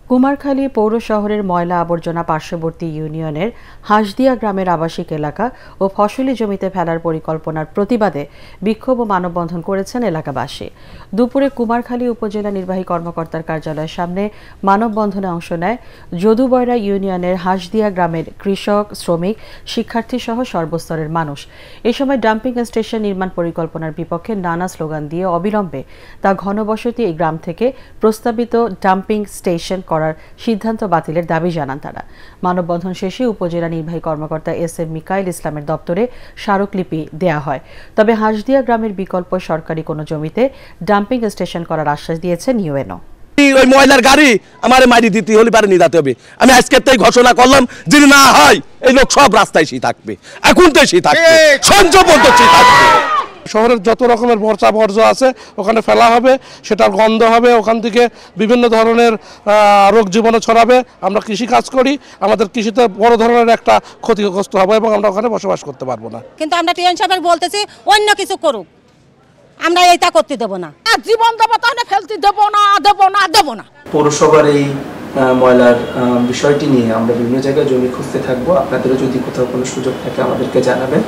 কুমারখালী পৌর শহরের ময়লা আবর্জনা পার্শ্ববর্তী ইউনিয়নের হাঁসদিয়া গ্রামের আবাসিক এলাকা ও ফসলি জমিতে ফেলার পরিকল্পনার প্রতিবাদে বিক্ষোভ ও মানববন্ধন করেছেন এলাকাবাসী। দুপুরে কুমারখালী উপজেলা নির্বাহী কর্মকর্তার কার্যালয়ের সামনে মানববন্ধনে অংশ নেয় যদুবয়রা ইউনিয়নের হাঁসদিয়া গ্রামের কৃষক, শ্রমিক, শিক্ষার্থী সহ সর্বস্তরের মানুষ। এ সময় ডাম্পিং স্টেশন নির্মাণ পরিকল্পনার বিপক্ষে নানা স্লোগান দিয়ে অবিলম্বে তা ঘনবসতি এই গ্রাম থেকে প্রস্তাবিত ডাম্পিং স্টেশন করার সিদ্ধান্ত বাতিলের দাবি জানান তারা। মানববন্ধন শেষে উপজেলা নির্বাহী কর্মকর্তা এস.এম. মিকাইল ইসলামের দপ্তরে স্মারকলিপি দেয়া হয়। তবে হাঁসদিয়া গ্রামের বিকল্প সরকারি কোনো জমিতে ডাম্পিং স্টেশন করার আশ্বাস দিয়েছে ইউএনও। ওই ময়লার গাড়ি আমার মারি দিতে হলে পারে নিয়ে যেতে হবে। আমি আজকের তাই ঘোষণা করলাম, যদি না হয় এই লোক সব রাস্তায় সে থাকবে, এখন তো সে থাকবে, সঞ্চয় পর্যন্ত সে থাকবে। শহরের যত রকমের বর্জ্য আছে ওখানে ফেলা হবে, সেটার গন্ধ হবে, ওখান থেকে বিভিন্ন ধরনের রোগ জীবাণু ছড়াবে। আমরা কৃষি কাজ করি, আমাদের কৃষিতে বড় ধরনের একটা ক্ষতিগ্রস্ত হবে এবং আমরা ওখানে বসবাস করতে পারবো না। কিন্তু আমরা টিএন সাহেব বলতেছি অন্য কিছু করুক, আমরা এইটা করতে দেব না। জীবন দেবো তাহলে ফেলতে দেবো না। পৌরসভার এই ময়লার বিষয়টি নিয়ে আমরা বিভিন্ন জায়গায় জমি খুঁজতে থাকবো। আপনাদেরও যদি কোথাও কোনো সুযোগ থাকে আমাদেরকে জানাবেন।